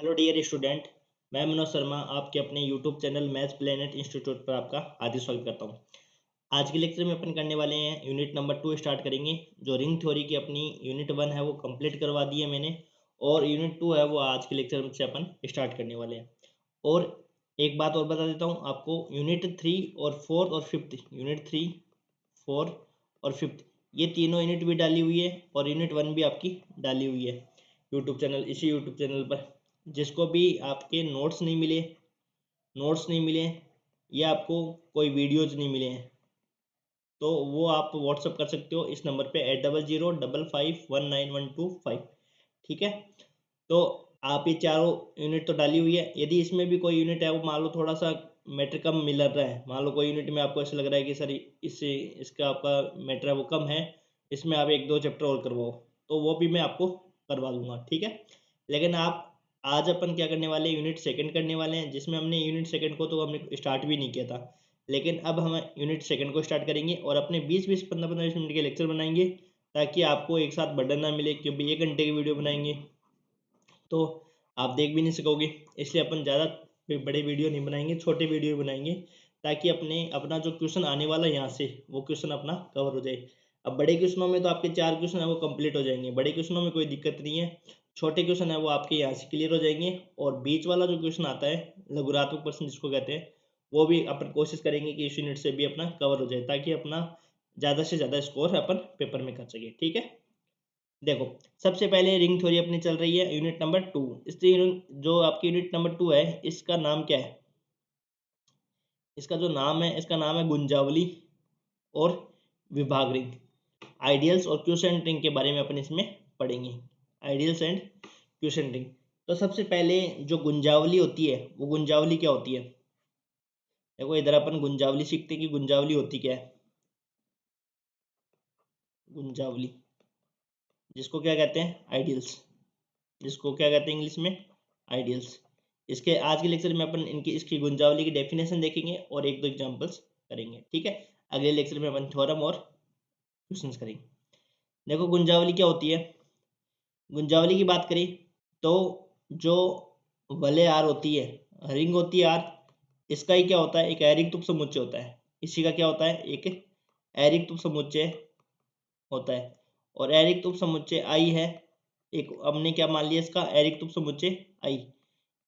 Hello dear student. मैं मनोज शर्मा आपके अपने YouTube channel maths planet institute पर आपका हार्दिक स्वागत करता हूं। आज के लेक्चर में अपन करने वाले हैं यूनिट नंबर 2 स्टार्ट करेंगे। जो रिंग थ्योरी की अपनी यूनिट 1 है वो कंप्लीट करवा दी है मैंने, और यूनिट 2 है वो आज के लेक्चर से अपन स्टार्ट करने वाले हैं। और एक बात और बता देता हूँ आपको, यूनिट 3 और 4 और 5, यूनिट 3, 4 और 5 ये तीनों यूनिट भी डाली हुई है, और यूनिट 1 भी आपकी डाली हुई है इसी यूट्यूब चैनल पर। जिसको भी आपके नोट्स नहीं मिले या आपको कोई वीडियोज नहीं मिले हैं, तो वो आप व्हाट्सअप कर सकते हो इस नंबर पे 8005519125। ठीक है, तो आप ये चारों यूनिट तो डाली हुई है। यदि इसमें भी कोई यूनिट है वो मान लो थोड़ा सा मैटर कम मिल रहा है, मान लो कोई यूनिट में आपको ऐसा लग रहा है कि सर इससे इसका आपका मैटर है वो कम है, इसमें आप 1-2 चैप्टर और करवाओ, तो वो भी मैं आपको करवा दूंगा। ठीक है, लेकिन आप आज अपन क्या करने वाले हैं, यूनिट सेकंड करने वाले हैं, जिसमें हमने यूनिट सेकंड को तो हमने स्टार्ट भी नहीं किया था, लेकिन अब हम यूनिट सेकंड को स्टार्ट करेंगे और अपने 20-20, 15-15 मिनट के लेक्चर बनाएंगे, ताकि आपको एक साथ बर्डन ना मिले, क्योंकि 1 घंटे की वीडियो बनाएंगे तो आप देख भी नहीं सकोगे। इसलिए अपन ज़्यादा बड़े वीडियो नहीं बनाएंगे, छोटे वीडियो बनाएंगे, ताकि अपना जो क्वेश्चन आने वाला है यहाँ से वो क्वेश्चन अपना कवर हो जाए। अब बड़े क्वेश्चनों में तो आपके 4 क्वेश्चन है वो कंप्लीट हो जाएंगे, बड़े क्वेश्चनों में कोई दिक्कत नहीं है। छोटे क्वेश्चन है वो आपके यहाँ से क्लियर हो जाएंगे, और बीच वाला जो क्वेश्चन आता है लघुरात्मक प्रश्न जिसको कहते हैं, वो भी अपन कोशिश करेंगे कि इस यूनिट से भी अपना कवर हो जाए, ताकि अपना ज़्यादा से ज़्यादा स्कोर अपन पेपर में कर सके। ठीक है, देखो सबसे पहले रिंग थ्योरी अपनी चल रही है यूनिट नंबर 2। जो आपकी यूनिट नंबर 2 है, इसका नाम क्या है? इसका नाम है गुंजावली और विभाग रिंग। आइडियल्स और क्वोशिएंट रिंग के बारे में अपन इसमें पढ़ेंगे, आइडियल्स एंड क्वोशिएंट रिंग। तो सबसे पहले जो गुंजावली होती है, वो गुंजावली क्या होती है? देखो इधर अपन गुंजावली सीखते हैं कि गुंजावली होती क्या है। गुंजावली, जिसको क्या कहते हैं? आइडियल्स। जिसको क्या कहते हैं इंग्लिश में? आइडियल्स। इसके आज के लेक्चर में अपन इसकी गुंजावली की डेफिनेशन देखेंगे और 1-2 एग्जांपल्स करेंगे। ठीक है, अगले लेक्चर में अपन थ्योरम और क्वेश्चंस करेंगे। देखो गुंजावली क्या होती है। गुंजावली की बात करें तो जो वलय आर होती है, रिंग होती है आर, इसका ही क्या होता है? एक एरिक तुप समुच्चय होता है। इसी का क्या होता है? एक एरिक तुप समुच्चय होता है, और एरिक तुप समुच्चय आई है। एक हमने क्या मान लिया इसका? एरिक तुप समुच्चय आई।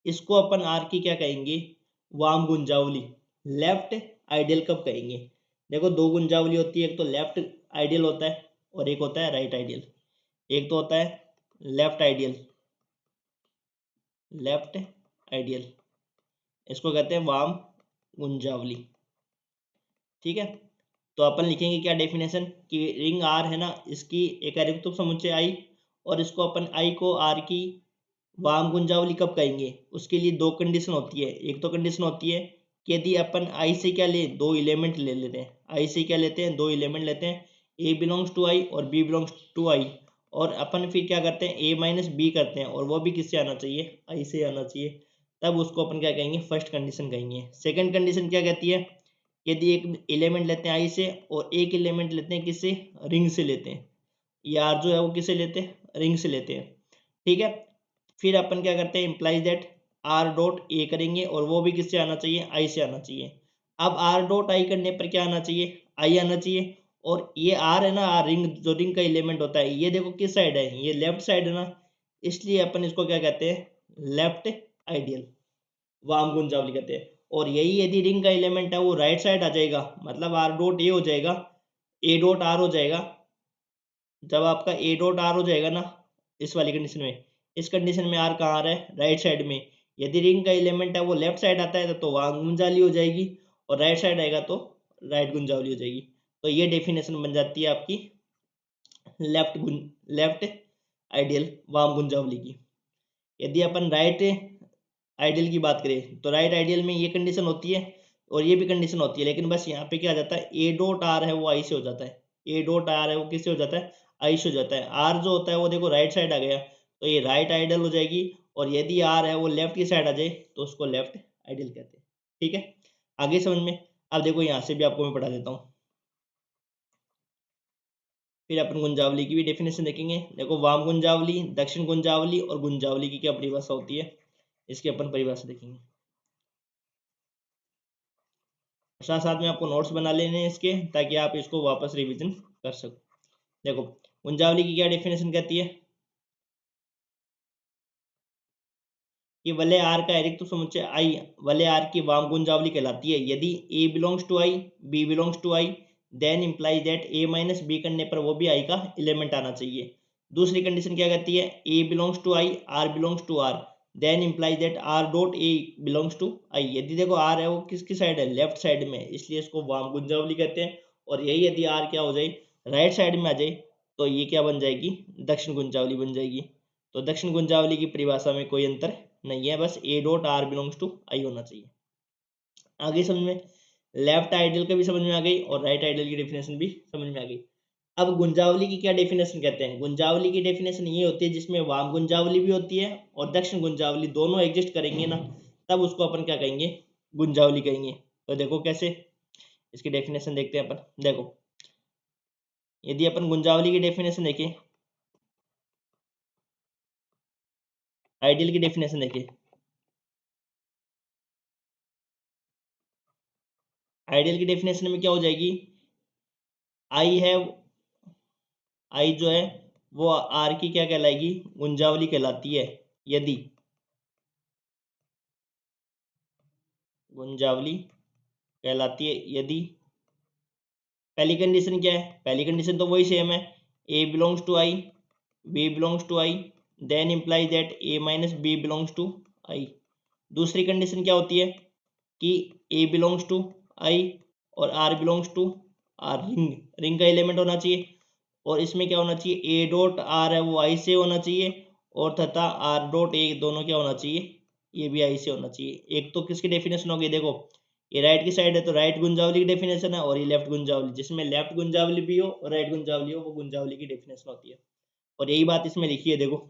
इसको अपन आर की क्या कहेंगे? वाम गुंजावली, लेफ्ट आइडियल कब कहेंगे? देखो 2 गुंजावली होती है, एक तो लेफ्ट आइडियल होता है और एक होता है राइट आइडियल। एक तो होता है लेफ्ट आइडियल, इसको कहते हैं वाम गुंजावली। ठीक है, तो अपन लिखेंगे क्या डेफिनेशन कि रिंग आर है ना, इसकी एक एरिक्तुक समुच्चय आई, और इसको अपन आई को आर की वाम गुंजावली कब कहेंगे? उसके लिए 2 कंडीशन होती है। एक तो कंडीशन होती है कि यदि अपन आई से क्या ले, 2 एलिमेंट ले लेते हैं। आई से क्या लेते हैं? 2 एलिमेंट लेते हैं, ए बिलोंग्स टू आई और बी बिलोंग्स टू आई, और अपन फिर क्या करते हैं? ए माइनस बी करते हैं, और वो भी किससे आना चाहिए? आई से आना चाहिए। तब उसको अपन क्या कहेंगे? फर्स्ट कंडीशन कहेंगे। सेकंड कंडीशन क्या कहती है? यदि एक एलिमेंट लेते हैं आई से और एक एलिमेंट लेते हैं किससे? रिंग से लेते हैं। ये आर जो है वो किससे लेते हैं? रिंग से लेते हैं। ठीक है, फिर अपन क्या करते हैं? इम्प्लाइज दैट आर डॉट ए करेंगे, और वो भी किससे आना चाहिए? आई से आना चाहिए। अब आर डॉट आई करने पर क्या आना चाहिए? आई आना चाहिए। और ये आर है ना, आर रिंग, जो रिंग का एलिमेंट होता है, ये देखो किस साइड है? ये लेफ्ट साइड है ना, इसलिए अपन इसको क्या कहते हैं? लेफ्ट आइडियल, वाम गुंजावली कहते हैं। और यही यदि रिंग का एलिमेंट है वो राइट साइड आ जाएगा, मतलब आर डॉट ए हो जाएगा, ए डॉट आर हो जाएगा। जब आपका ए डॉट आर हो जाएगा ना इस वाली कंडीशन में, इस कंडीशन में आर कहाँ आ रहा है? राइट साइड में। यदि रिंग का एलिमेंट है वो लेफ्ट साइड आता है तो वहाँ गुंजावली हो जाएगी, और राइट साइड आएगा तो राइट गुंजावली हो जाएगी। तो ये डेफिनेशन बन जाती है आपकी लेफ्ट आइडियल वाम गुंजावली की। यदि अपन राइट आइडियल की बात करें तो राइट आइडियल में ये कंडीशन होती है और ये भी कंडीशन होती है, लेकिन बस यहाँ पे क्या आ जाता है? ए डॉट आर है वो आई से हो जाता है। ए डॉट आर है वो किससे हो जाता है? आई से हो जाता है। आर जो होता है वो देखो राइट साइड आ गया, तो ये राइट आइडियल हो जाएगी, और यदि आर है वो लेफ्ट की साइड आ जाए तो उसको लेफ्ट आइडियल कहते हैं। ठीक है, आगे समझ में? अब देखो यहाँ से भी आपको मैं पढ़ा देता हूँ, फिर अपन गुंजावली की भी डेफिनेशन देखेंगे। देखो वाम गुंजावली, दक्षिण गुंजावली और गुंजावली की क्या परिभाषा होती है। इसकी अपन परिभाषा देखेंगे। साथ साथ में आपको नोट्स बना लेने हैं इसके, ताकि आप इसको वापस रिवीजन कर सको। देखो गुंजावली की क्या डेफिनेशन कहती है कि वलय आर का रिक्त समुच्चय आई वलय आर की वाम गुंजावली कहलाती है यदि a belongs to I, b belongs to I, then implies that A minus b करने पर वो भी आई का एलिमेंट आना चाहिए। दूसरी कंडीशन क्या कहती है, a belongs to I, r belongs to R, then implies that r dot a belongs to I. यदि देखो आर है वो किसकी साइड है, लेफ्ट साइड में, इसलिए इसको वाम गुंजावली कहते हैं। और यही यदि आर क्या हो जाए, राइट साइड में आ जाए, तो ये क्या बन जाएगी, दक्षिण गुंजावली बन जाएगी। तो दक्षिण गुंजावली की परिभाषा में कोई अंतर नहीं है, बस a dot r belongs to I होना चाहिए। आगे समझ में, लेफ्ट आइडियल का भी समझ में आ गई और राइट आइडियल की डेफिनेशन भी समझ में आ गई। अब गुंजावली की क्या डेफिनेशन कहते हैं, गुंजावली की डेफिनेशन ये होती है जिसमें वाम गुंजावली भी होती है और दक्षिण गुंजावली दोनों एग्जिस्ट करेंगे ना, तब उसको अपन क्या कहेंगे, गुंजावली कहेंगे। तो देखो कैसे, इसकी डेफिनेशन देखते हैं अपन। देखो यदि अपन गुंजावली की डेफिनेशन देखें, आइडियल की डेफिनेशन देखें, आइडियल की डेफिनेशन में क्या हो जाएगी, आई है, आई जो है वो आर की क्या कहलाएगी, गुंजावली कहलाती है यदि, गुंजावली कहलाती है यदि, पहली कंडीशन क्या है, पहली कंडीशन तो वही सेम है, a belongs to I, b belongs to I, then imply that A minus b belongs to I. दूसरी कंडीशन क्या होती है कि ए बिलोंग्स टू आई और are belongs to R, ring, ring का एलिमेंट होना चाहिए। और इसमें क्या होना चाहिए, ए डॉट आर है वो आई से होना चाहिए, और तथा आर डॉट ए दोनों क्या होना चाहिए, ये भी आई से होना चाहिए। एक तो किसकी डेफिनेशन होगी, देखो ये राइट की साइड है तो राइट गुंजावली की डेफिनेशन है, और ये लेफ्ट गुंजावली, जिसमें लेफ्ट गुंजावली भी हो और राइट गुंजावली हो वो गुंजावली की डेफिनेशन होती है। और यही बात इसमें लिखी है, देखो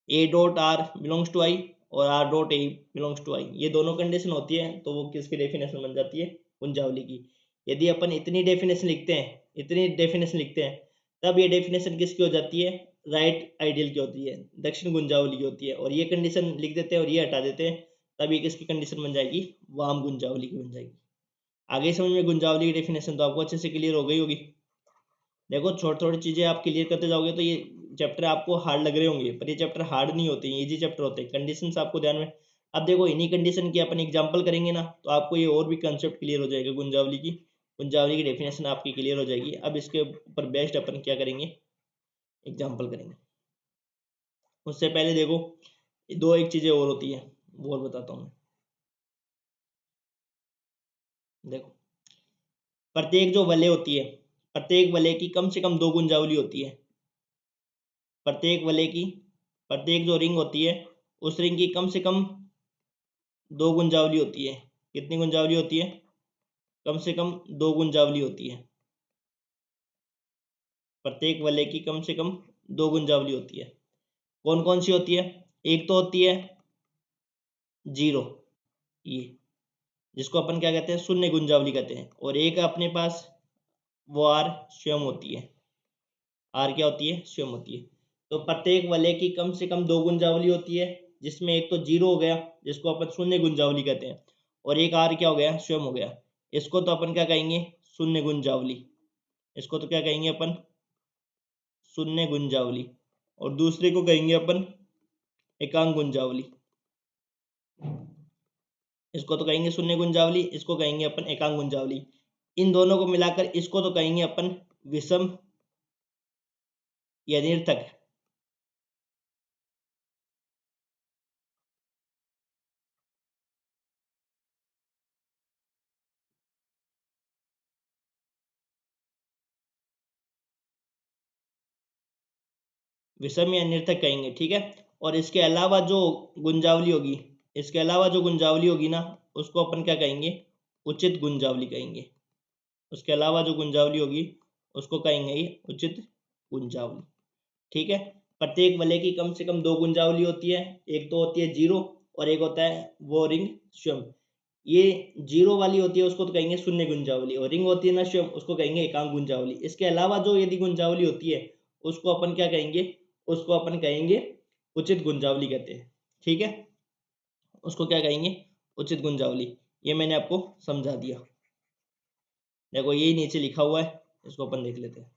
a dot r belongs to I और r dot a belongs to I, ये दोनों कंडीशन होती है तो वो किसकी डेफिनेशन बन जाती है, गुंजावली की। यदि अपन इतनी डेफिनेशन लिखते हैं, इतनी डेफिनेशन लिखते हैं, तब ये डेफिनेशन किसकी हो जाती है, राइट आइडियल की होती है, दक्षिण गुंजावली की होती है। और ये कंडीशन लिख देते हैं और ये हटा देते हैं, तब ये किसकी कंडीशन बन जाएगी, वाम गुंजावली की बन जाएगी। आगे समझ में, गुंजावली की डेफिनेशन तो आपको अच्छे से क्लियर हो गई होगी। देखो छोटी छोटी चीजें आप क्लियर करते जाओगे तो ये चैप्टर आपको हार्ड लग रहे होंगे, पर ये चैप्टर हार्ड नहीं होते, इजी चैप्टर होते हैं। कंडीशंस आपको ध्यान में, अब देखो इन्हीं कंडीशन की अपन एग्जांपल करेंगे ना, तो आपको ये और भी कंसेप्ट क्लियर हो जाएगा, गुंजावली की डेफिनेशन आपकी क्लियर हो जाएगी। अब इसके ऊपर बेस्ट अपन क्या करेंगे, एग्जाम्पल करेंगे। उससे पहले देखो दो एक चीजें और होती है, वो और बताता हूँ मैं। देखो प्रत्येक जो वलय होती है, प्रत्येक वलय की कम से कम दो गुंजावली होती है। प्रत्येक वलय की, प्रत्येक जो रिंग होती है उस रिंग की कम से कम दो गुंजावली होती है। कितनी गुंजावली होती है, कम से कम दो गुंजावली होती है। प्रत्येक वलय की कम से कम दो गुंजावली होती है। कौन कौन सी होती है, एक तो होती है जीरो, ये जिसको अपन क्या कहते हैं, शून्य गुंजावली कहते हैं। और एक अपने पास वो आर स्वयं होती है, आर क्या होती है, स्वयं होती है। तो प्रत्येक वलय की कम से कम दो गुंजावली होती है, जिसमें एक तो जीरो हो गया जिसको अपन शून्य गुंजावली कहते हैं, और एक आर क्या हो गया, स्वयं हो गया। इसको तो अपन क्या कहेंगे, शून्य गुंजावली, इसको तो क्या कहेंगे अपन, शून्य गुंजावली। और दूसरे को कहेंगे अपन एकांक गुंजावली, इसको तो कहेंगे शून्य गुंजावली, इसको कहेंगे अपन एकांक गुंजावली। इन दोनों को मिलाकर इसको तो कहेंगे अपन विषम या निरर्थक। विषम या निरर्थक कहेंगे, ठीक है। और इसके अलावा जो गुंजावली होगी, इसके अलावा जो गुंजावली होगी ना, उसको अपन क्या कहेंगे, उचित गुंजावली कहेंगे। उसके अलावा जो गुंजावली होगी उसको कहेंगे ही उचित गुंजावली, ठीक है। प्रत्येक वलय की कम से कम दो गुंजावली होती है, एक तो होती है जीरो और एक होता है वो रिंग स्वयं। ये जीरो वाली होती है उसको तो कहेंगे शून्य गुंजावली, और रिंग होती है ना स्वयं, उसको कहेंगे एकांक गुंजावली। इसके अलावा जो यदि गुंजावली होती है उसको अपन क्या कहेंगे, उसको अपन कहेंगे उचित गुंजावली कहते हैं। ठीक है, उसको क्या कहेंगे, उचित गुंजावली। ये मैंने आपको समझा दिया। देखो यही नीचे लिखा हुआ है, इसको अपन देख लेते हैं।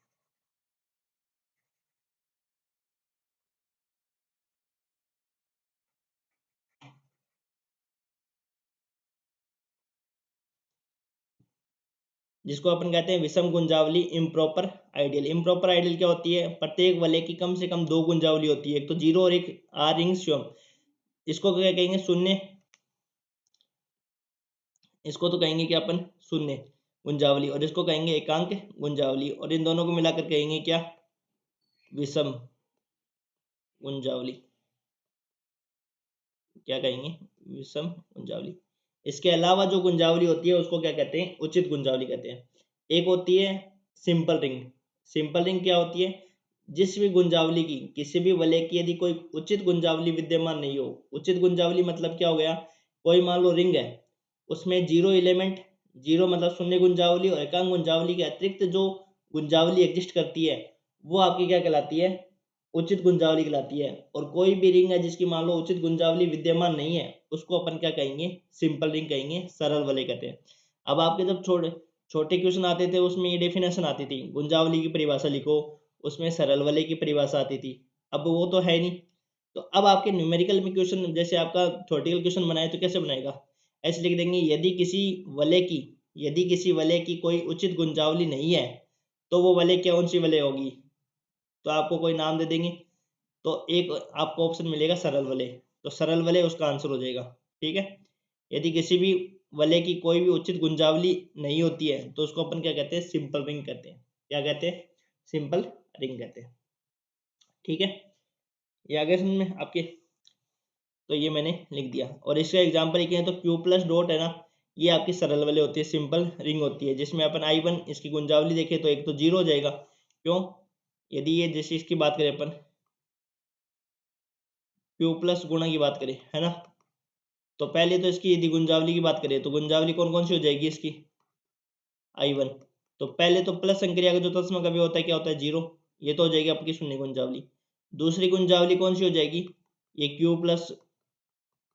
जिसको अपन कहते हैं विषम गुंजावली इम्प्रॉपर आइडियल। इम्प्रॉपर आइडियल क्या होती है, प्रत्येक वलय की कम से कम 2 गुंजावली होती है, एक तो 0 और एक आर रिंग स्वयं। इसको क्या कहेंगे, शून्य। इसको तो कहेंगे कि अपन शून्य गुंजावली, और इसको कहेंगे एकांक गुंजावली, और इन दोनों को मिलाकर कहेंगे क्या, विषम गुंजावली। क्या कहेंगे, विषम गुंजावली। इसके अलावा जो गुंजावली होती है उसको क्या कहते हैं, उचित गुंजावली कहते हैं। एक होती है सिंपल रिंग। सिंपल रिंग क्या होती है, जिस भी गुंजावली की, किसी भी वलय की यदि कोई उचित गुंजावली विद्यमान नहीं हो। उचित गुंजावली मतलब क्या हो गया, कोई मान लो रिंग है, उसमें 0 एलिमेंट, 0 मतलब शून्य गुंजावली, और एकांक गुंजावली के अतिरिक्त जो गुंजावली एग्जिस्ट करती है वो आपकी क्या कहलाती है, उचित गुंजावली कहलाती है। और कोई भी रिंग है जिसकी मान लो उचित गुंजावली विद्यमान नहीं है, उसको अपन क्या कहेंगे, सिंपल रिंग कहेंगे, सरल वलय कहते हैं। अब आपके जब छोटे क्वेश्चन आते थे उसमें ये डेफिनेशन आती थी, गुंजावली की परिभाषा लिखो, उसमें सरल वलय की परिभाषा आती थी। अब वो तो है नहीं। तो अब आपके न्यूमेरिकल में क्वेश्चन, जैसे आपका थ्योरेटिकल क्वेश्चन बनाए तो कैसे बनाएगा, ऐसे लिख देंगे, यदि किसी वलय की कोई उचित गुंजावली नहीं है तो वो वलय कौन सी वलय होगी, तो आपको कोई नाम दे देंगे। तो एक आपको ऑप्शन मिलेगा सरल वलय, तो सरल वलय उसका आंसर हो जाएगा। ठीक है, यदि किसी भी वलय की कोई भी उचित गुंजावली नहीं होती है तो उसको अपन क्या कहते हैं, सिंपल रिंग कहते हैं। क्या कहते हैं, सिंपल रिंग कहते हैं। ठीक है, ये आगे समझ में आपके। तो ये मैंने लिख दिया, और इसका एग्जांपल लिखे हैं तो क्यू प्लस डॉट है ना, ये आपकी सरल वलय होती है, सिंपल रिंग होती है, जिसमें अपन I1 इसकी गुंजावली देखें तो एक तो 0 हो जाएगा। क्यों, यदि ये जैसे इसकी बात करें अपन, क्यू प्लस गुणा की बात करें है ना, तो पहले तो इसकी यदि गुंजावली की बात करें तो गुंजावली कौन कौन सी हो जाएगी इसकी, I1। तो पहले तो प्लस संक्रिया का जो तत्सम कवि होता है क्या होता है, 0। ये तो हो जाएगी आपकी शून्य गुंजावली। दूसरी गुंजावली कौन सी हो जाएगी, ये क्यू प्लस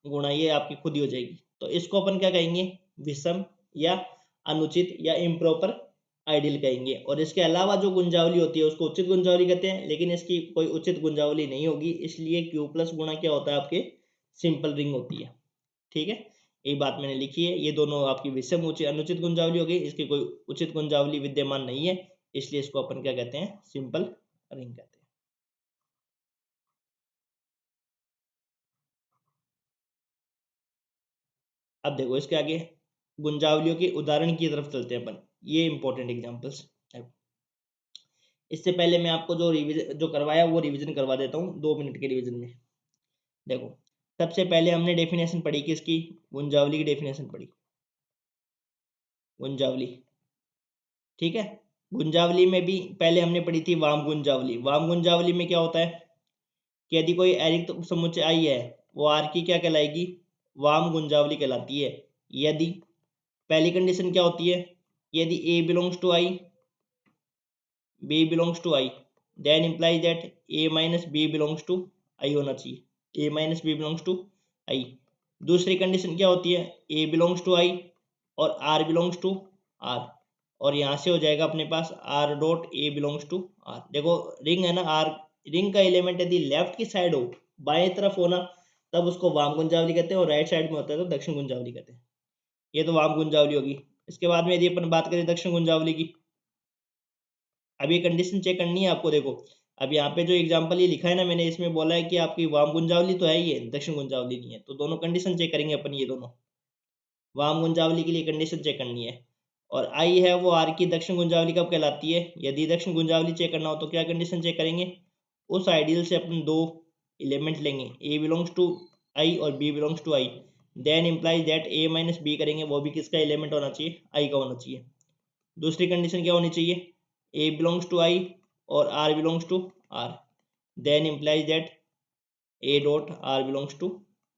गुणा, ये आपकी खुद ही हो जाएगी। तो इसको अपन क्या कहेंगे, विषम या अनुचित या इम्प्रॉपर आइडियल कहेंगे। और इसके अलावा जो गुंजावली होती है उसको उचित गुंजावली कहते हैं, लेकिन इसकी कोई उचित गुंजावली नहीं होगी, इसलिए क्यू प्लस गुणा क्या होता है, आपके सिंपल रिंग होती है। ठीक है, यही बात मैंने लिखी है। ये दोनों आपकी विषम अनुचित गुंजावली होगी, इसकी कोई उचित गुंजावली विद्यमान नहीं है, इसलिए इसको अपन क्या कहते हैं, सिंपल रिंग कहते हैं। अब देखो इसके आगे गुंजावलियों के उदाहरण की तरफ चलते हैं अपन, ये इंपॉर्टेंट एग्जांपल्स। इससे पहले मैं आपको जो रिवीजन जो करवाया वो रिवीजन करवा देता हूँ 2 मिनट के रिवीजन में। देखो सबसे पहले हमने डेफिनेशन पढ़ी किसकी, गुंजावली की डेफिनेशन पढ़ी, गुंजावली। ठीक है, गुंजावली में भी पहले हमने पढ़ी थी वाम गुंजावली। वाम गुंजावली में क्या होता है कि यदि कोई अरिक्त समुच्चय आई है, वो आर की क्या कहलाएगी, वाम गुंजावली कहलाती है। यदि पहली कंडीशन क्या होती है, यदि a belongs to I, b belongs to I, then implies that A minus b belongs to I होना चाहिए, a minus b belongs to I. दूसरी कंडीशन क्या होती है, ए बिलोंग्स टू आई और आर बिलोंग्स टू आर, और यहाँ से हो जाएगा अपने पास r dot a belongs to R. देखो रिंग है ना, आर रिंग का एलिमेंट यदि लेफ्ट की साइड हो, बाएं तरफ हो ना, तब उसको वाम गुंजावली कहते हैं, और राइट साइड में होता है तो दक्षिण गुंजावली कहते हैं। ये तो वाम गुंजावली होगी। इसके बाद में यदि अपन बात करें दक्षिण गुंजावली की, अब ये कंडीशन चेक करनी है आपको। देखो अब यहाँ पे जो एग्जांपल ये लिखा है ना मैंने, इसमें बोला है कि आपकी वाम गुंजावली तो है ही है, दक्षिण गुंजावली नहीं है, तो दोनों कंडीशन चेक करेंगे अपन। ये दोनों वाम गुंजावली के लिए कंडीशन चेक करनी है, और आई है वो आर की दक्षिण गुंजावली कब कहलाती है। यदि दक्षिण गुंजावली चेक करना हो तो क्या कंडीशन चेक करेंगे, उस आइडियल से अपन 2 एलिमेंट लेंगे, ए बिलोंग्स टू आई और B belongs to I, then implies that A minus B करेंगे, वो भी किसका एलिमेंट होना चाहिए, आई का होना चाहिए। दूसरी कंडीशन क्या होनी चाहिए, ए बिलोंग्स टू आई और are belongs to R, then implies that a dot r belongs to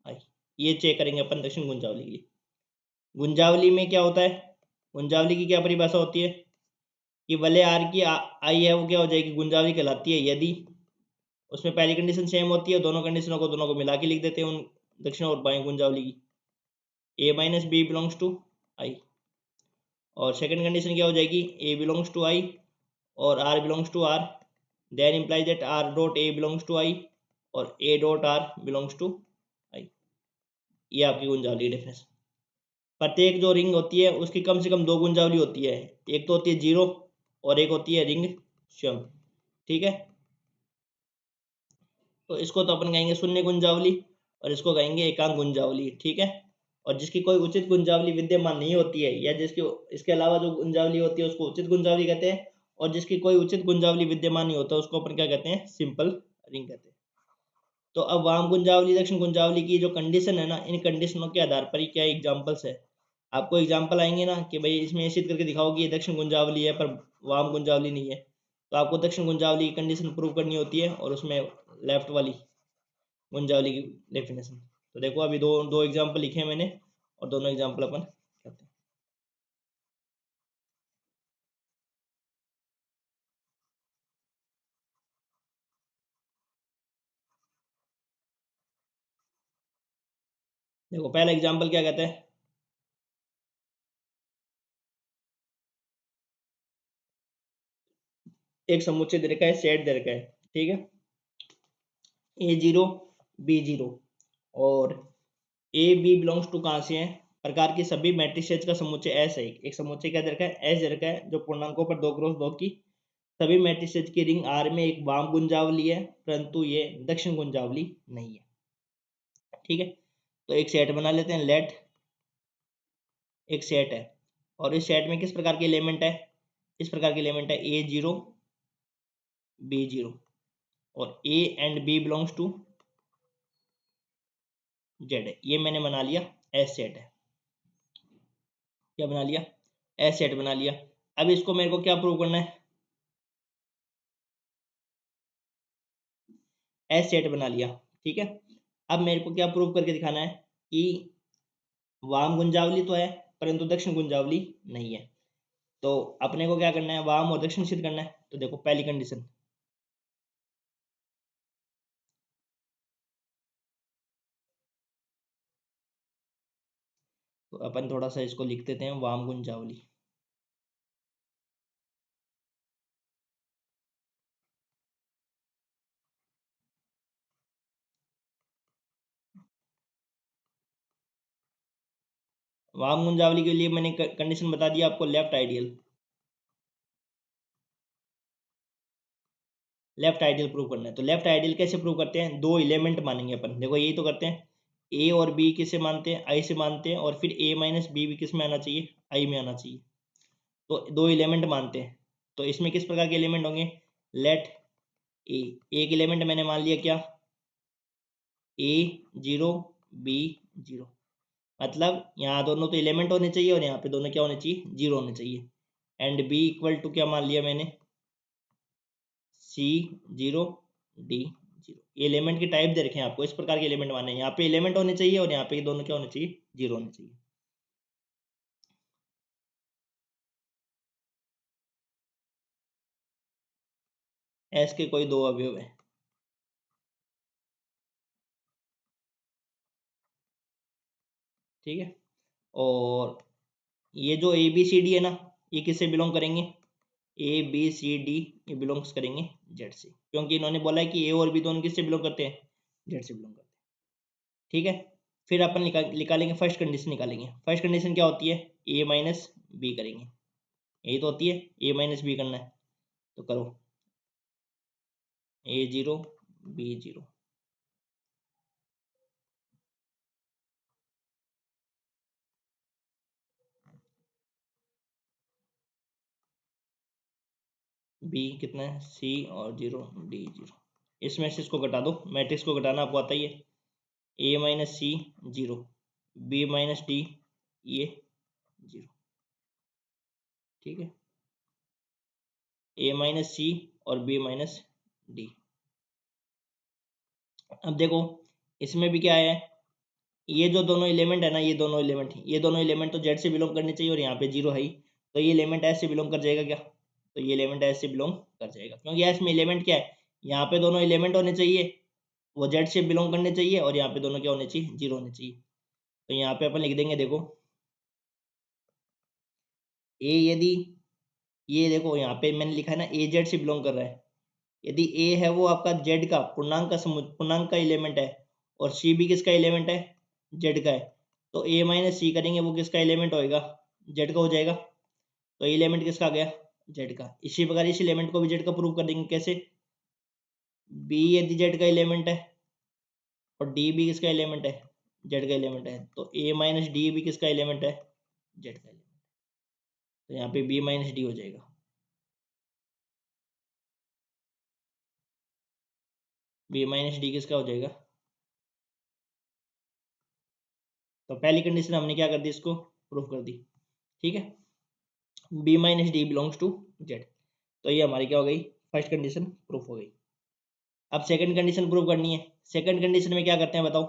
I. ये चेक करेंगे अपन दक्षिण गुंजावली के लिए। गुंजावली में क्या होता है, गुंजावली की क्या परिभाषा होती है कि भले आर की आई है वो क्या हो जाएगी, गुंजावली कहलाती है, यदि उसमें पहली कंडीशन सेम होती है, दोनों कंडीशनों को मिला के लिख देते हैं दक्षिण और बाएं कुंजावली की, ए minus b belongs to I. और सेकंड कंडीशन क्या हो जाएगी, ए बिलोंग्स टू आई और are belongs to R, then implies that r dot a belongs to I और a dot r belongs to I. ये आपकी कुंजावली डेफिनेशन। प्रत्येक जो रिंग होती है उसकी कम से कम दो कुंजावली होती है, एक तो होती है जीरो और एक होती है रिंग स्वयं। ठीक है, तो इसको तो अपन कहेंगे शून्य कुंजावली और इसको कहेंगे एकांक कुंजावली। ठीक है, और जिसकी कोई उचित कुंजावली विद्यमान नहीं होती है या जिसकी इसके अलावा जो कुंजावली होती है उसको उचित कुंजावली कहते हैं, और जिसकी कोई उचित कुंजावली विद्यमान नहीं होता उसको अपन क्या कहते हैं, सिंपल रिंग कहते हैं। तो अब वाम कुंजावली दक्षिण कुंजावली की जो कंडीशन है ना, इन कंडीशनों के आधार पर ही क्या एग्जाम्पल्स है, आपको एग्जाम्पल आएंगे ना कि भाई इसमें सिद्ध करके दिखाओ कि ये दक्षिण कुंजावली है पर वाम कुंजावली नहीं है, तो आपको दक्षिण कुंजावली की कंडीशन प्रूव करनी होती है और उसमें लेफ्ट वाली कुंजावली की डेफिनेशन। तो देखो अभी दो दो एग्जाम्पल लिखे हैं मैंने और दोनों एग्जाम्पल अपन करते हैं। देखो पहला एग्जाम्पल क्या कहता है, एक समुच्चय दे रखा है, सेट दे रखा है। ठीक है, ए जीरो बी जीरो और ए बी बिलोंग्स टू कहाँ से है, प्रकार की सभी मैट्रिसेज का समुच्चय एस है। एक समुच्चय क्या दे रखा है, एस दे रखा है, जो पूर्णांकों पर 2x2 की सभी मैट्रिसेज की रिंग आर में एक वाम कुंजावली है परंतु ये दक्षिण कुंजावली नहीं है। ठीक है, तो एक सेट बना लेते हैं, लेट एक सेट है और इस सेट में किस प्रकार के एलिमेंट है, इस प्रकार के एलिमेंट है ए जीरो बी जीरो और A and B belongs to Z है। ये मैंने बना लिया एस सेट है, क्या बना लिया, एस सेट बना लिया। अब इसको मेरे को क्या प्रूव करना है, एस सेट बना लिया। ठीक है, अब मेरे को क्या प्रूव करके दिखाना है कि वाम कुंजावली तो है परंतु दक्षिण कुंजावली नहीं है। तो अपने को क्या करना है, वाम और दक्षिण सिद्ध करना है। तो देखो पहली कंडीशन, तो अपन थोड़ा सा इसको लिख देते हैं, वाम कुंजावली। वाम कुंजावली के लिए मैंने कंडीशन बता दिया आपको, left ideal, left ideal prove करना है। तो लेफ्ट आइडियल कैसे प्रूव करते हैं, दो एलिमेंट मानेंगे अपन, देखो यही तो करते हैं, ए और बी किसे मानते हैं, आई से मानते हैं, और फिर ए माइनस बी भी किस में आना चाहिए, आई में आना चाहिए। तो दो एलिमेंट मानते हैं, तो इसमें किस प्रकार के एलिमेंट होंगे, लेट ए, एक एलिमेंट मैंने मान लिया क्या, ए जीरो बी जीरो, मतलब यहाँ दोनों तो एलिमेंट होने चाहिए और यहाँ पे दोनों क्या होने चाहिए, जीरो होने चाहिए। एंड बी इक्वल टू क्या मान लिया मैंने, सी जीरो डी जीरो। ये एलिमेंट की टाइप दे रखे हैं आपको, इस प्रकार के एलिमेंट माने, यहाँ पे एलिमेंट होने चाहिए और यहाँ पे दोनों क्या होने चाहिए, जीरो होने चाहिए। एस के कोई दो अवयव है। ठीक है, और ये जो ए बी सी डी है ना, ये किससे बिलोंग करेंगे, ए बी सी डी ये बिलोंग्स करेंगे जेड से, क्योंकि इन्होंने बोला है कि ए और बी दोनों किससे बिलोंग करते हैं, जेड से बिलोंग करते हैं। ठीक है, फिर अपन निकालेंगे फर्स्ट कंडीशन, निकालेंगे फर्स्ट कंडीशन क्या होती है, ए माइनस बी करेंगे, यही तो होती है, ए माइनस बी करना है। तो करो, ए जीरो बी जीरो, बी कितना है, सी और जीरो डी जीरो। इसमें से इसको घटा दो, मैट्रिक्स को घटाना आपको आता ही है, ए माइनस सी जीरो, बी माइनस डी ये जीरो। ठीक है, ए माइनस सी और बी माइनस डी। अब देखो इसमें भी क्या है, ये जो दोनों एलिमेंट है ना, ये दोनों एलिमेंट तो जेड से बिलोंग करने चाहिए और यहाँ पे जीरो है ही, तो ये एलिमेंट एस से बिलोंग कर जाएगा क्या, तो ये एलिमेंट एस से बिलोंग कर जाएगा, क्योंकि एस में एलिमेंट क्या है, यहाँ पे दोनों एलिमेंट होने चाहिए वो जेड से बिलोंग करने चाहिए और यहाँ पे दोनों क्या होने चाहिए, 0 होने चाहिए। तो यहाँ पे अपन लिख देंगे, देखो ए यदि, ये देखो यहाँ पे मैंने लिखा है ना, ए जेड से बिलोंग कर रहा है। यदि ए है वो आपका जेड का पूर्णांक का एलिमेंट है और सी भी किसका एलिमेंट है, जेड का है, तो ए माइनस सी करेंगे वो किसका एलिमेंट होएगा, जेड का हो जाएगा। तो एलिमेंट किसका आ गया, जेड का। इसी प्रकार इस एलिमेंट को भी जेड का प्रूव कर देंगे, कैसे, बी यदि जेड का एलिमेंट है और डी भी किसका एलिमेंट है, जेड का एलिमेंट है, तो ए माइनस डी भी किसका एलिमेंट है, जेड का एलिमेंट। तो यहाँ पे बी माइनस डी हो जाएगा। बी माइनस डी किसका हो जाएगा। तो पहली कंडीशन हमने क्या कर दी, इसको प्रूफ कर दी। ठीक है, B minus D belongs to Z. तो ये हमारी क्या हो गई, फर्स्ट कंडीशन प्रूफ हो गई। अब सेकंड कंडीशन प्रूफ करनी है। सेकंड कंडीशन में क्या करते हैं बताओ।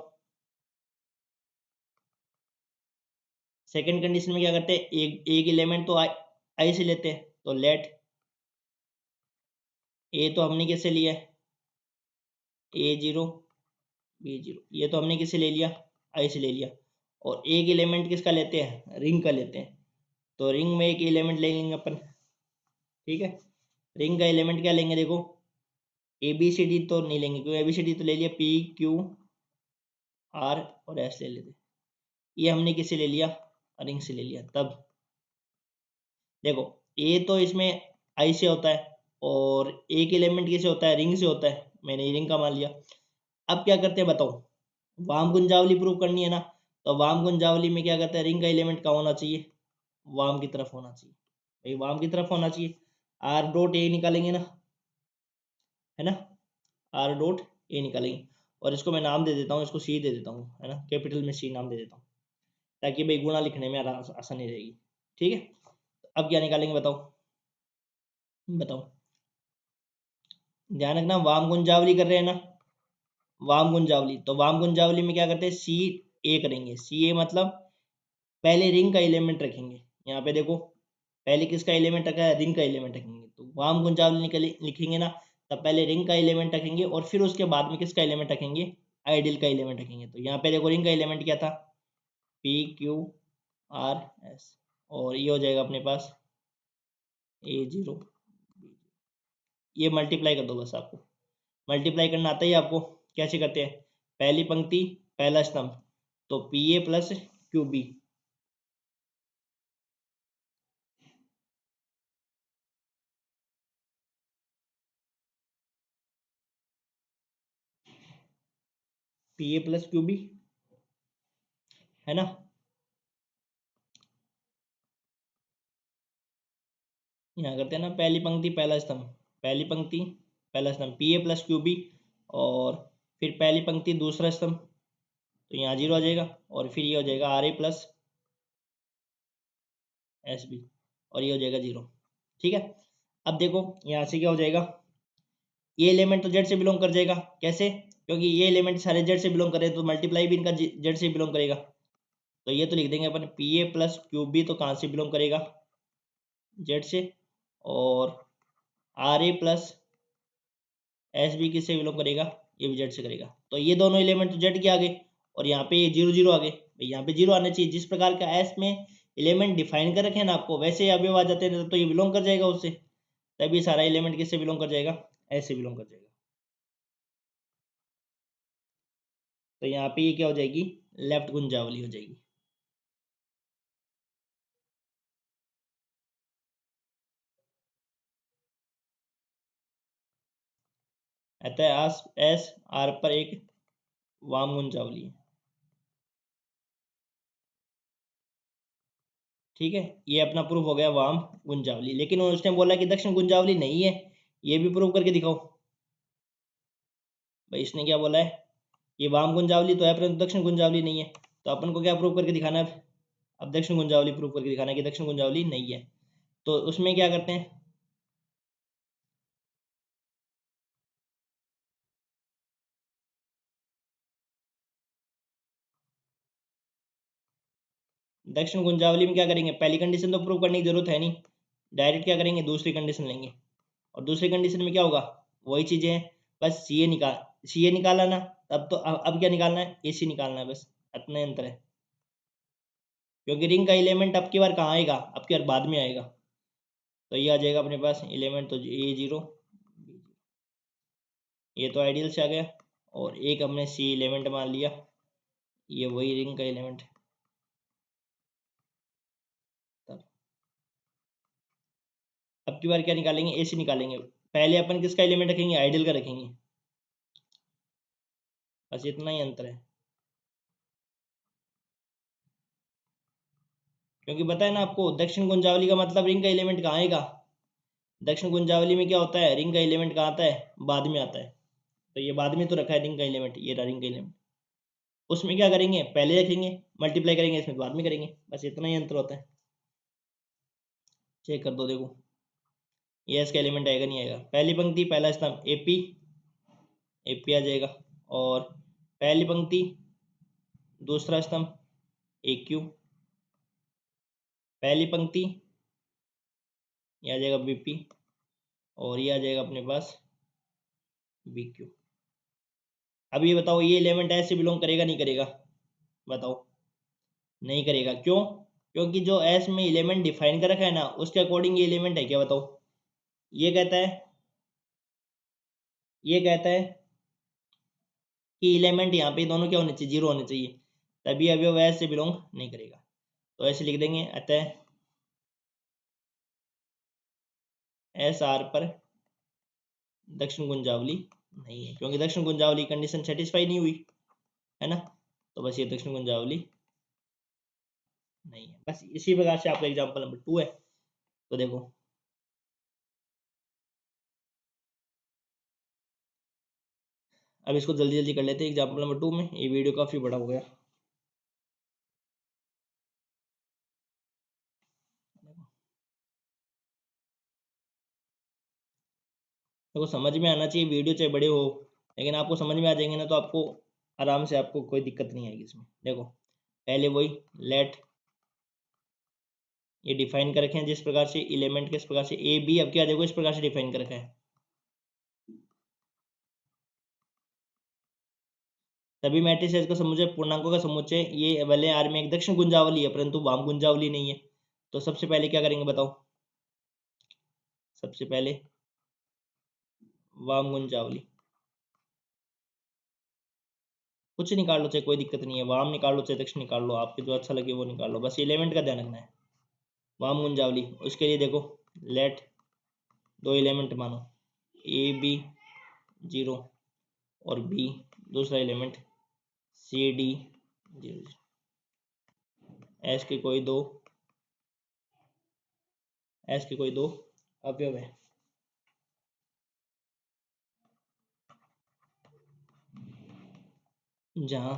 सेकंड कंडीशन में क्या करते हैं, एक एलिमेंट तो आई से लेते हैं। तो लेट ए तो हमने किससे लिया है, ए जीरो बी जीरो, ये तो हमने किससे ले लिया, आई से ले लिया। और एक एलिमेंट किसका लेते हैं, रिंग का लेते हैं। तो रिंग में एक एलिमेंट ले लेंगे अपन। ठीक है, रिंग का एलिमेंट क्या लेंगे, देखो ए बी सी डी तो नहीं लेंगे, क्योंकि ए बी सी डी तो ले लिया, पी क्यू आर और एस ले लेते। ये हमने किससे ले लिया, रिंग से ले लिया। तब देखो ए तो इसमें आई से होता है और एक एलिमेंट किसे होता है, रिंग से होता है। मैंने रिंग का मान लिया। अब क्या करते हैं बताओ, वाम गुंजावली प्रूव करनी है ना। तो वाम गुंजावली में क्या करते हैं, रिंग का एलिमेंट का होना चाहिए, वाम की तरफ होना चाहिए। भाई वाम की तरफ होना चाहिए, आर डॉट ए निकालेंगे ना, है ना, आर डॉट ए निकालेंगे। और इसको मैं नाम दे देता हूँ, इसको सी दे देता हूँ, है ना, कैपिटल में सी नाम दे देता हूँ, ताकि भाई गुणा लिखने में आसानी रहेगी। ठीक है, अब क्या निकालेंगे बताओ, बताओ। ध्यान रखना, वाम गुंजावली कर रहे हैं ना, वाम गुंजावली। तो वाम गुंजावली में क्या करते हैं, सी ए करेंगे। सी ए मतलब पहले रिंग का एलिमेंट रखेंगे। यहाँ पे देखो पहले किसका एलिमेंट रखा है, रिंग का एलिमेंट रखेंगे। तो वाम गुंजावली लिखेंगे ना, तब पहले रिंग का एलिमेंट रखेंगे और फिर उसके बाद में किसका एलिमेंट रखेंगे, आइडियल का एलिमेंट रखेंगे। तो यहाँ पे देखो रिंग का एलिमेंट क्या था, पी क्यू आर एस, और ये हो जाएगा अपने पास ए जीरो। ये मल्टीप्लाई कर दो बस, आपको मल्टीप्लाई करना आता ही आपको। कैसे करते हैं, पहली पंक्ति पहला स्तंभ, तो P A plus Q B, P A plus Q B, है ना। यहाँ करते हैं ना, पहली पंक्ति पहला स्तंभ, पहली पंक्ति पहला स्तंभ P A plus Q B, और फिर पहली पंक्ति दूसरा स्तंभ, तो यहाँ जीरो आ जाएगा, और फिर ये हो जाएगा R A plus S B, और ये हो जाएगा जीरो। ठीक है, अब देखो यहाँ से क्या हो जाएगा, ये एलिमेंट तो जेड से बिलोंग कर जाएगा। कैसे, क्योंकि ये एलिमेंट सारे जेड से बिलोंग कर रहे हैं, तो मल्टीप्लाई भी इनका जेड से बिलोंग करेगा। तो ये तो लिख देंगे अपन, P A plus Q B तो कहाँ से बिलोंग करेगा, जेड से, और R A plus S B किससे बिलोंग करेगा, ये भी जेड से करेगा। तो ये दोनों एलिमेंट तो जेड के आ गए, और यहाँ पे ये जीरो जीरो आ गए। भाई यहाँ पे जीरो आने चाहिए, जिस प्रकार का एस में एलिमेंट डिफाइन कर रखे हैं ना आपको, वैसे अब आ जाते हैं, तो ये बिलोंग कर जाएगा उससे। तभी सारा एलिमेंट किससे बिलोंग कर जाएगा, एस से बिलोंग कर जाएगा। तो यहाँ पे ये क्या हो जाएगी, लेफ्ट गुंजावली हो जाएगी। अतः एस आर पर एक वाम गुंजावली है। ठीक है, ये अपना प्रूफ हो गया वाम गुंजावली। लेकिन उसने बोला कि दक्षिण गुंजावली नहीं है, ये भी प्रूव करके दिखाओ। भाई इसने क्या बोला है, ये वाम गुंजावली तो है परंतु दक्षिण गुंजावली नहीं है। तो अपन को क्या प्रूव करके दिखाना है अब दक्षिण गुंजावली प्रूव करके दिखाना है कि दक्षिण गुंजावली नहीं है। तो उसमें क्या करते हैं, दक्षिण गुंजावली में क्या करेंगे, पहली कंडीशन तो प्रूव करने की जरूरत है नहीं, डायरेक्ट क्या करेंगे, दूसरी कंडीशन लेंगे। और दूसरी कंडीशन में क्या होगा, वही चीजें हैं, बस सी ए निकाल, सी ए निकाला ना, तब तो अब क्या निकालना है, ए सी निकालना है, बस इतना ही अंतर है। क्योंकि रिंग का एलिमेंट अब की बार कहाँ आएगा, अब की बार बाद में आएगा। तो ये आ जाएगा अपने पास एलिमेंट, तो ए जीरो, ये तो आइडियल से आ गया। और एक हमने सी एलिमेंट मान लिया, ये वही रिंग का एलिमेंट है। तब अब की बार क्या निकालेंगे, ए सी निकालेंगे। पहले अपन किसका एलिमेंट रखेंगे, आइडियल का रखेंगे, बस इतना ही अंतर है। क्योंकि पता है ना आपको, दक्षिण गुंजावली का मतलब रिंग का एलिमेंट कहाँ आएगा। दक्षिण गुंजावली में क्या होता है, रिंग का एलिमेंट कहाँ आता है, बाद में आता है। तो ये बाद में तो रखा है रिंग का एलिमेंट, ये रहा रिंग का एलिमेंट। उसमें क्या करेंगे, पहले रखेंगे, मल्टीप्लाई करेंगे, इसमें बाद में करेंगे, बस इतना ही अंतर होता है। चेक कर दो, देखो ये इसका एलिमेंट आएगा नहीं आएगा। पहली पंक्ति पहला स्तंभ एपी, एपी आ जाएगा। और पहली पंक्ति दूसरा स्तंभ ए क्यू, पहली पंक्ति ये आ जाएगा बीपी, और ये आ जाएगा अपने पास बी क्यू। अब ये बताओ, ये एलिमेंट एस से बिलोंग करेगा नहीं करेगा, बताओ। नहीं करेगा, क्यों, क्योंकि जो एस में एलिमेंट डिफाइन कर रखा है ना, उसके अकॉर्डिंग ये एलिमेंट है क्या, बताओ। ये कहता है, ये कहता है कि एलिमेंट यहाँ पे दोनों क्या होने चाहिए, जीरो होने चाहिए, तभी अवयव एस से बिलोंग नहीं करेगा। तो ऐसे लिख देंगे, अतः एस आर पर दक्षिण गुंजावली नहीं है, क्योंकि दक्षिण गुंजावली कंडीशन सेटिस्फाई नहीं हुई है ना। तो बस ये दक्षिण गुंजावली नहीं है। बस इसी प्रकार से आपका एग्जाम्पल नंबर 2 है। तो देखो, अब इसको जल्दी जल्दी कर लेते हैं एग्जाम्पल नंबर 2 में, ये वीडियो काफ़ी बड़ा हो गया। देखो समझ में आना चाहिए, वीडियो चाहे बड़े हो, लेकिन आपको समझ में आ जाएंगे ना, तो आपको आराम से, आपको कोई दिक्कत नहीं आएगी इसमें। देखो पहले वही लेट, ये डिफाइन कर रखे हैं जिस प्रकार से एलिमेंट, किस प्रकार से ए बी, अब क्या देखो इस प्रकार से डिफाइन कर रखा है। सभी मैट्रिसेस का समुच्चय पूर्णांकों का समुच्चय, ये भले आर में एक दक्षिण गुंजावली है परंतु वाम गुंजावली नहीं है। तो सबसे पहले क्या करेंगे बताओ, सबसे पहले वाम गुंजावली, कुछ निकाल लो, चाहे कोई दिक्कत नहीं है, वाम निकाल लो चाहे दक्षिण निकाल लो, आपको जो अच्छा लगे वो निकाल लो, बस एलिमेंट का ध्यान रखना है। वाम गुंजावली, उसके लिए देखो लेट दो एलिमेंट मानो, ए बी जीरो, और बी दूसरा element C D zero, S के कोई दो, एस के कोई दो अवयव है। जहाँ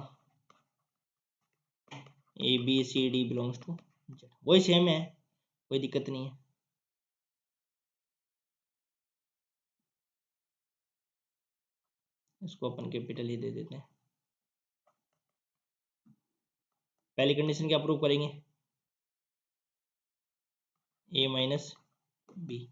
A B C D belongs to Z, वही सेम है, कोई दिक्कत नहीं है। इसको अपन कैपिटल ही दे देते हैं। पहली कंडीशन क्या प्रूव करेंगे, ए माइनस बी।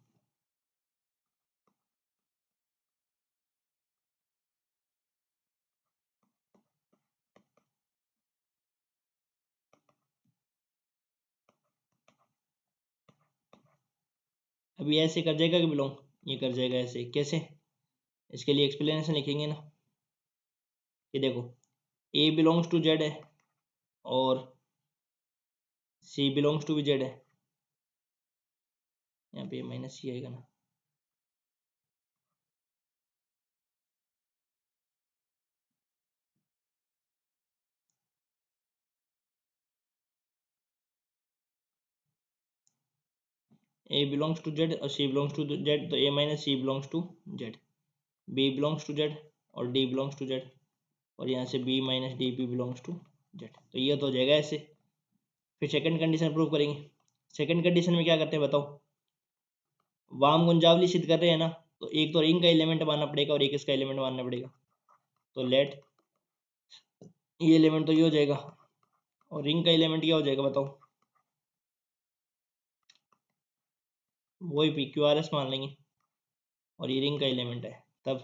अभी ऐसे कर जाएगा कि बिलोंग, ये कर जाएगा ऐसे, कैसे, इसके लिए एक्सप्लेनेशन लिखेंगे ना, कि देखो ए बिलोंग्स टू जेड है और सी बिलोंग्स टू भी जेड है, यहाँ पे माइनस सी आएगा ना। ए बिलोंग्स टू जेड और सी बिलोंग्स टू जेड, तो a minus c belongs to z, b belongs to z और डी बिलोंग्स टू जेड, और यहाँ से b minus d p belongs to Z, तो ये तो हो जाएगा ऐसे। फिर सेकंड कंडीशन प्रूव करेंगे। सेकंड कंडीशन में क्या करते हैं बताओ, वाम गुंजावली सिद्ध कर रहे हैं ना, तो एक तो रिंग का एलिमेंट मानना पड़ेगा और एक इसका एलिमेंट मानना पड़ेगा। तो लेट ये एलिमेंट तो ये हो जाएगा, और रिंग का एलिमेंट क्या हो जाएगा बताओ, वही पी क्यू आर एस मान लेंगे, और ये रिंग का एलिमेंट है। तब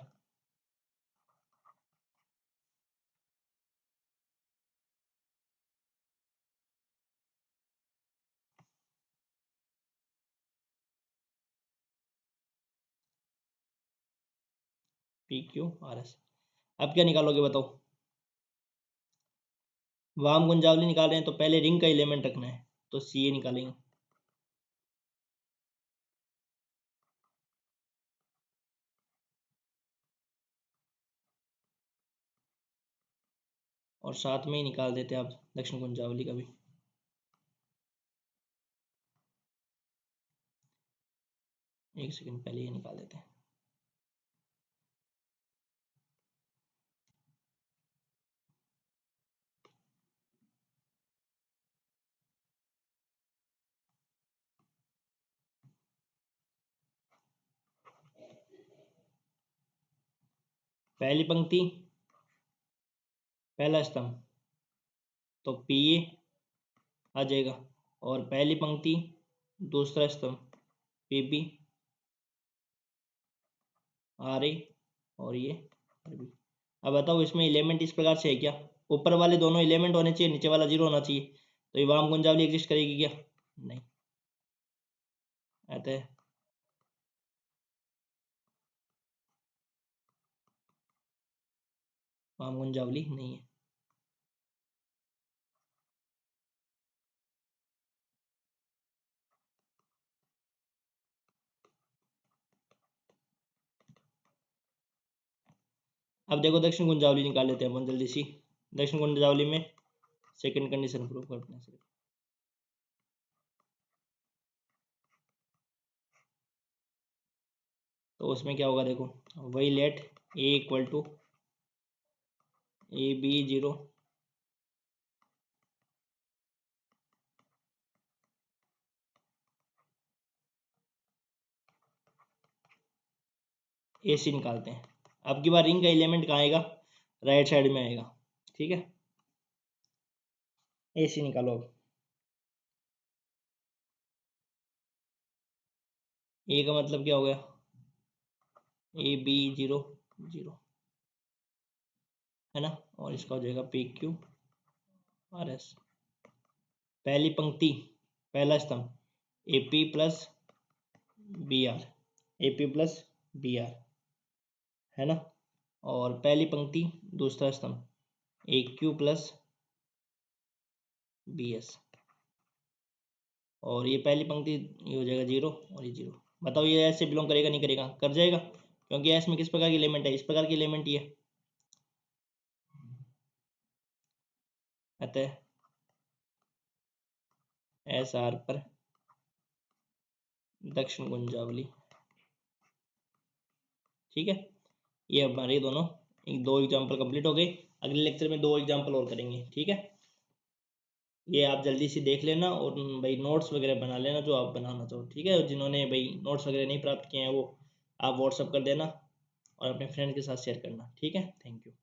पी क्यू आर एस। अब क्या निकालोगे बताओ? वाम गुंजावली निकाल रहे हैं तो पहले रिंग का एलिमेंट रखना है, तो सी ए निकालेंगे। और साथ में ही निकाल देते हैं आप दक्षिण गुंजावली का भी। एक सेकंड पहले ये निकाल देते हैं। पहली पंक्ति पहला स्तंभ तो पी ए आ जाएगा, और पहली पंक्ति दूसरा स्तंभ पी बी आर ए, और ये आर बी। अब बताओ इसमें एलिमेंट इस प्रकार से है क्या? ऊपर वाले दोनों एलिमेंट होने चाहिए, नीचे वाला जीरो होना चाहिए, तो ये वाम गुंजावली एग्जिस्ट करेगी क्या? नहीं। अतः वाम गुंजावली नहीं है। अब देखो दक्षिण गुंजावली निकाल लेते हैं अपन जल्दी सी। दक्षिण गुंजावली में सेकंड कंडीशन प्रूव करते हैं सिर्फ। तो उसमें क्या होगा देखो, वही let a equal to a B zero, a c निकालते हैं। अब की बार रिंग का एलिमेंट कहाँ आएगा? राइट साइड में आएगा, ठीक है। ए सी निकालो अब। ए का मतलब क्या हो गया? ए बी जीरो जीरो, है ना, और इसका हो जाएगा पी क्यू आर एस। पहली पंक्ति पहला स्तंभ A P plus B R, A P plus B R, है ना, और पहली पंक्ति दूसरा स्तंभ A Q plus B S, और ये पहली पंक्ति ये हो जाएगा जीरो और ये जीरो। बताओ ये ऐसे बिलोंग करेगा नहीं करेगा? कर जाएगा, क्योंकि एस में किस प्रकार की एलिमेंट है? इस प्रकार की एलिमेंट ही है। अतः एस आर पर दक्षिण गुंजावली, ठीक है। ये हमारे दोनों दो एग्जाम्पल कंप्लीट हो गए। अगले लेक्चर में दो एग्जाम्पल और करेंगे, ठीक है। ये आप जल्दी से देख लेना और भाई नोट्स वगैरह बना लेना जो आप बनाना चाहो, ठीक है। और जिन्होंने भाई नोट्स वगैरह नहीं प्राप्त किए हैं वो आप व्हाट्सअप कर देना और अपने फ्रेंड के साथ शेयर करना, ठीक है। Thank you.